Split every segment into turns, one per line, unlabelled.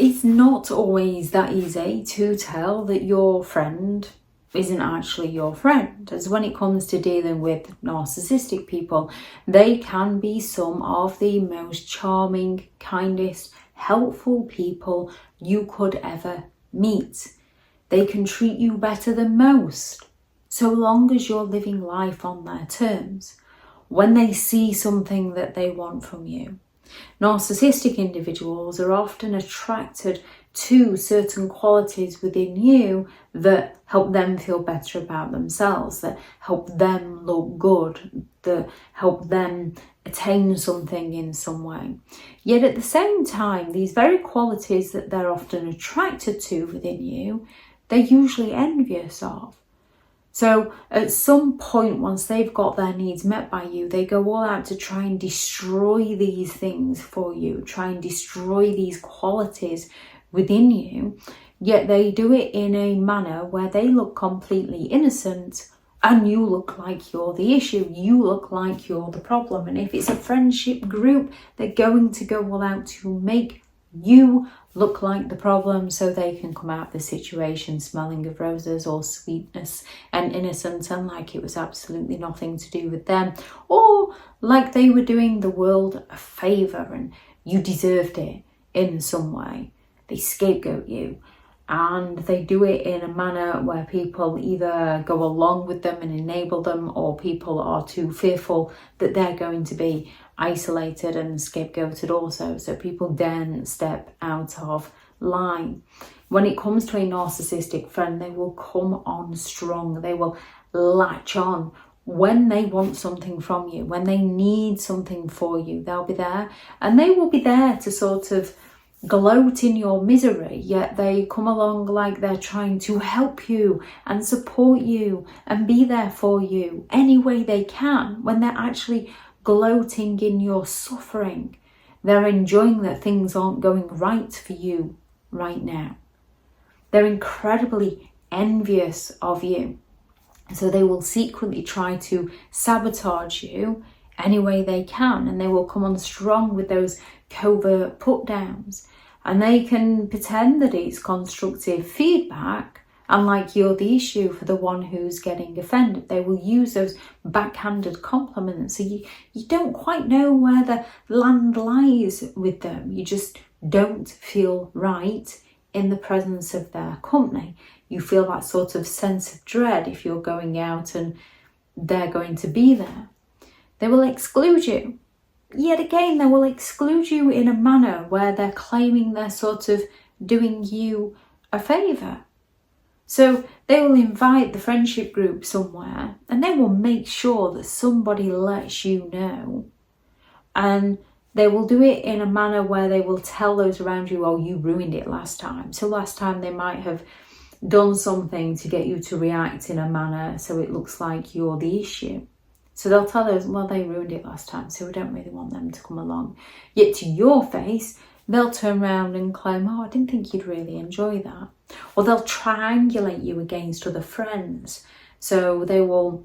it's not always that easy to tell that your friend isn't actually your friend, as when it comes to dealing with narcissistic people, they can be some of the most charming, kindest, helpful people you could ever meet. They can treat you better than most, so long as you're living life on their terms, when they see something that they want from you. Narcissistic individuals are often attracted to certain qualities within you that help them feel better about themselves, that help them look good, that help them attain something in some way. Yet at the same time, these very qualities that they're often attracted to within you, they're usually envious of. So at some point, once they've got their needs met by you, they go all out to try and destroy these things for you, try and destroy these qualities within you, yet they do it in a manner where they look completely innocent and you look like you're the issue, you look like you're the problem. And if it's a friendship group, they're going to go all out to make you look like the problem so they can come out of the situation smelling of roses or sweetness and innocence, and like it was absolutely nothing to do with them, or like they were doing the world a favour and you deserved it in some way. They scapegoat you, and they do it in a manner where people either go along with them and enable them, or people are too fearful that they're going to be isolated and scapegoated also, so people then step out of line. When it comes to a narcissistic friend, they will come on strong, they will latch on when they want something from you, when they need something for you. They'll be there, and they will be there to sort of gloat in your misery, yet they come along like they're trying to help you and support you and be there for you any way they can, when they're actually gloating in your suffering. They're enjoying that things aren't going right for you right now. They're incredibly envious of you, so they will secretly try to sabotage you any way they can, and they will come on strong with those covert put downs, and they can pretend that it's constructive feedback and like you're the issue for the one who's getting offended. They will use those backhanded compliments, so you don't quite know where the land lies with them. You just don't feel right in the presence of their company. You feel that sort of sense of dread if you're going out and they're going to be there. They will exclude you. Yet again, they will exclude you in a manner where they're claiming they're sort of doing you a favour. So they will invite the friendship group somewhere, and they will make sure that somebody lets you know. And they will do it in a manner where they will tell those around you, oh, you ruined it last time. So last time they might have done something to get you to react in a manner so it looks like you're the issue. So they'll tell us, well, they ruined it last time, so we don't really want them to come along. Yet to your face, they'll turn around and claim, oh, I didn't think you'd really enjoy that. Or they'll triangulate you against other friends. So they will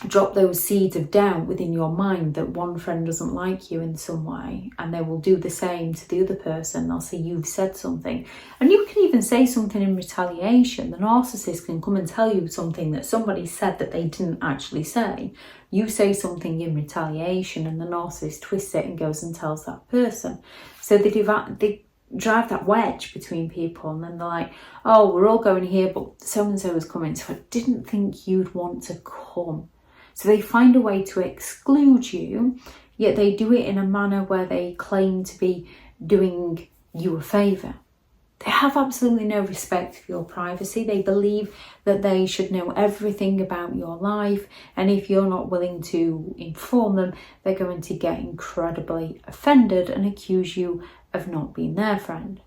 drop those seeds of doubt within your mind that one friend doesn't like you in some way, and they will do the same to the other person. They'll say you've said something, and you can even say something in retaliation. The narcissist can come and tell you something that somebody said that they didn't actually say. You say something in retaliation, and the narcissist twists it and goes and tells that person. So they drive that wedge between people, and then they're like, oh, we're all going here, but so-and-so is coming, so I didn't think you'd want to come. So they find a way to exclude you, yet they do it in a manner where they claim to be doing you a favour. They have absolutely no respect for your privacy. They believe that they should know everything about your life, and if you're not willing to inform them, they're going to get incredibly offended and accuse you of not being their friend.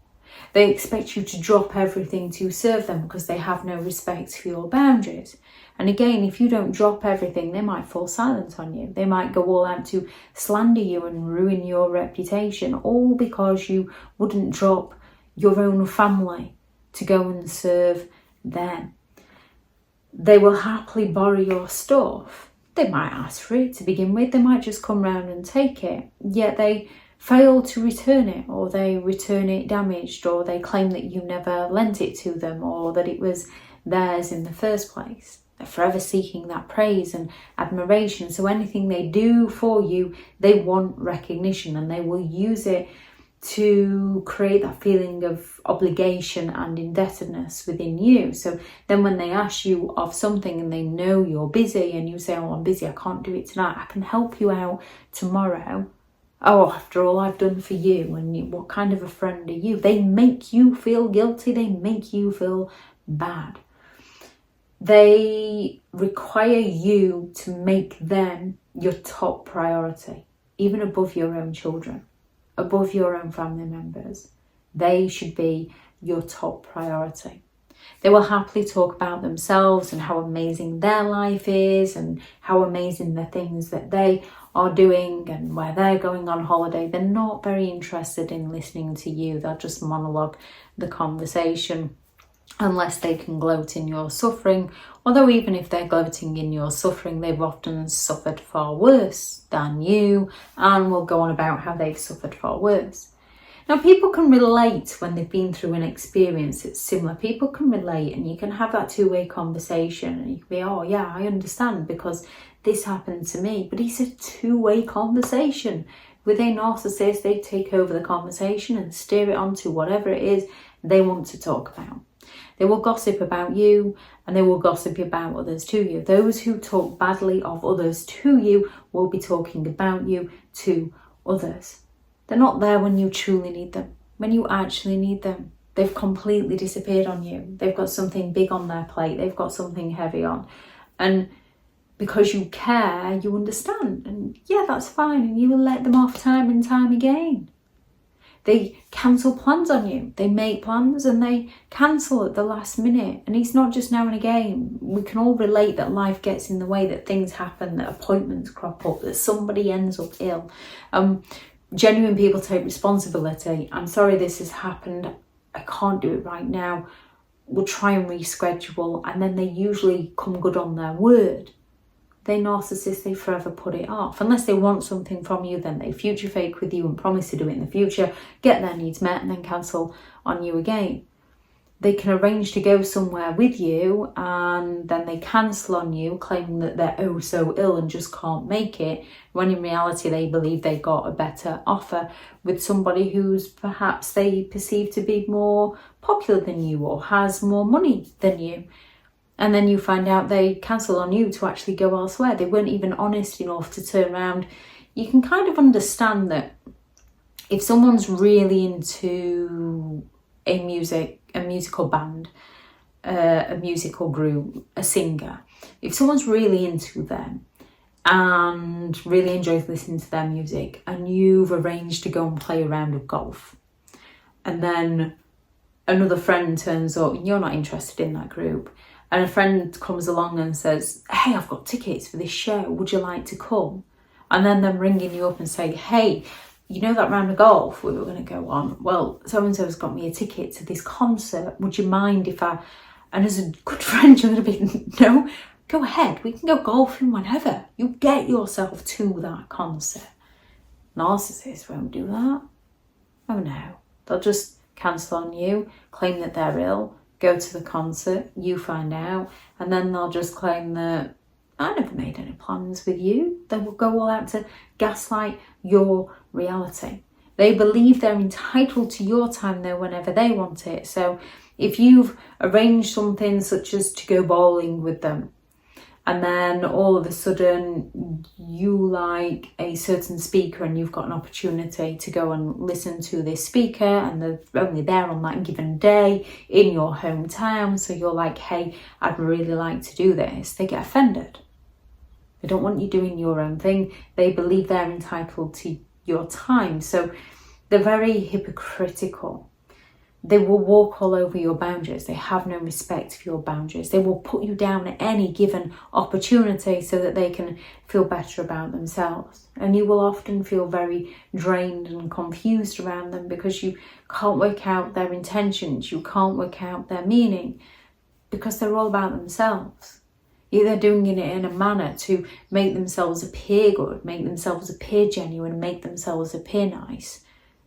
They expect you to drop everything to serve them because they have no respect for your boundaries. And again, if you don't drop everything, they might fall silent on you. They might go all out to slander you and ruin your reputation, all because you wouldn't drop your own family to go and serve them. They will happily borrow your stuff. They might ask for it to begin with. They might just come round and take it. Yet they fail to return it, or they return it damaged, or they claim that you never lent it to them, or that it was theirs in the first place. They're forever seeking that praise and admiration. So anything they do for you, they want recognition, and they will use it to create that feeling of obligation and indebtedness within you. So then when they ask you of something and they know you're busy and you say, oh, I'm busy, I can't do it tonight, I can help you out tomorrow. Oh, after all I've done for you, and what kind of a friend are you? They make you feel guilty. They make you feel bad. They require you to make them your top priority, even above your own children, above your own family members. They should be your top priority. They will happily talk about themselves and how amazing their life is and how amazing the things that they are doing and where they're going on holiday. They're not very interested in listening to you. They'll just monologue the conversation unless they can gloat in your suffering. Although even if they're gloating in your suffering, they've often suffered far worse than you and will go on about how they've suffered far worse. Now, people can relate when they've been through an experience that's similar. People can relate, and you can have that two-way conversation, and you can be, oh yeah, I understand because this happened to me. But it's a two-way conversation. With a narcissist, they take over the conversation and steer it on to whatever it is they want to talk about. They will gossip about you, and they will gossip about others to you. Those who talk badly of others to you will be talking about you to others. They're not there when you truly need them, when you actually need them. They've completely disappeared on you. They've got something big on their plate. They've got something heavy on. And because you care, you understand. And yeah, that's fine. And you will let them off time and time again. They cancel plans on you. They make plans and they cancel at the last minute. And it's not just now and again. We can all relate that life gets in the way, that things happen, that appointments crop up, that somebody ends up ill. Genuine people take responsibility. I'm sorry this has happened. I can't do it right now. We'll try and reschedule. And then they usually come good on their word. They narcissists, they forever put it off. Unless they want something from you, then they future fake with you and promise to do it in the future, get their needs met, and then cancel on you again. They can arrange to go somewhere with you and then they cancel on you, claiming that they're oh so ill and just can't make it, when in reality they believe they got a better offer with somebody who's perhaps they perceive to be more popular than you or has more money than you. And then you find out they cancel on you to actually go elsewhere. They weren't even honest enough to turn around. You can kind of understand that if someone's really into a musical band, a musical group, a singer, if someone's really into them and really enjoys listening to their music, and you've arranged to go and play a round of golf, and then another friend turns up and you're not interested in that group, and a friend comes along and says, hey, I've got tickets for this show, would you like to come? And then them ringing you up and saying, hey, you know that round of golf we were going to go on? Well, so-and-so's got me a ticket to this concert. Would you mind if I... And as a good friend, you're going to be, no, go ahead. We can go golfing whenever. You get yourself to that concert. Narcissists won't do that. Oh no. They'll just cancel on you, claim that they're ill, go to the concert, you find out, and then they'll just claim that I never made any plans with you. They will go all out to gaslight your reality. They believe they're entitled to your time though whenever they want it. So if you've arranged something such as to go bowling with them, and then all of a sudden you like a certain speaker and you've got an opportunity to go and listen to this speaker, and they're only there on that given day in your hometown, so you're like, hey, I'd really like to do this, they get offended. They don't want you doing your own thing. They believe they're entitled to your time. So they're very hypocritical. They will walk all over your boundaries. They have no respect for your boundaries. They will put you down at any given opportunity so that they can feel better about themselves. And you will often feel very drained and confused around them because you can't work out their intentions. You can't work out their meaning because they're all about themselves. They're doing it in a manner to make themselves appear good, make themselves appear genuine, make themselves appear nice,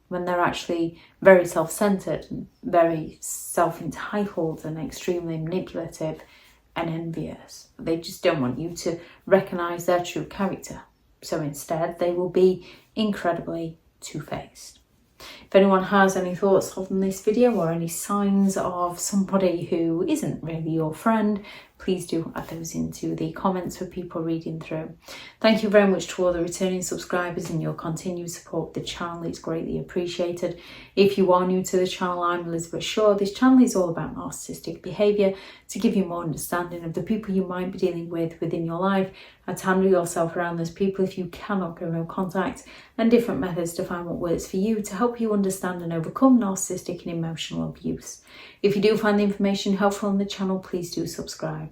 when they're actually very self-centered and very self-entitled and extremely manipulative and envious. They just don't want you to recognize their true character. So instead, they will be incredibly two-faced. If anyone has any thoughts on this video or any signs of somebody who isn't really your friend, please do add those into the comments for people reading through. Thank you very much to all the returning subscribers and your continued support of the channel. It's greatly appreciated. If you are new to the channel, I'm Elizabeth Shaw. This channel is all about narcissistic behaviour to give you more understanding of the people you might be dealing with within your life, how to handle yourself around those people if you cannot go no contact, and different methods to find what works for you to help you understand and overcome narcissistic and emotional abuse. If you do find the information helpful on the channel, please do subscribe.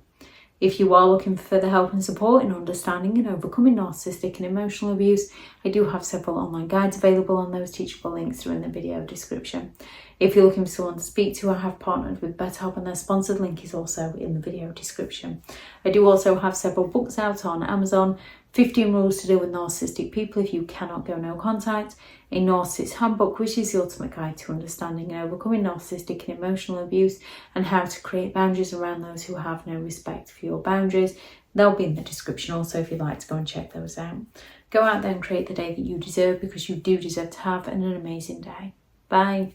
If you are looking for further help and support in understanding and overcoming narcissistic and emotional abuse, I do have several online guides available on those teachable links through in the video description. If you're looking for someone to speak to, I have partnered with BetterHelp and their sponsored link is also in the video description. I do also have several books out on Amazon: 15 Rules to Deal with Narcissistic People If You Cannot Go No Contact, a Narcissists Handbook, which is the ultimate guide to understanding and overcoming narcissistic and emotional abuse, and how to create boundaries around those who have no respect for your boundaries. They'll be in the description also if you'd like to go and check those out. Go out there and create the day that you deserve, because you do deserve to have an amazing day. Bye.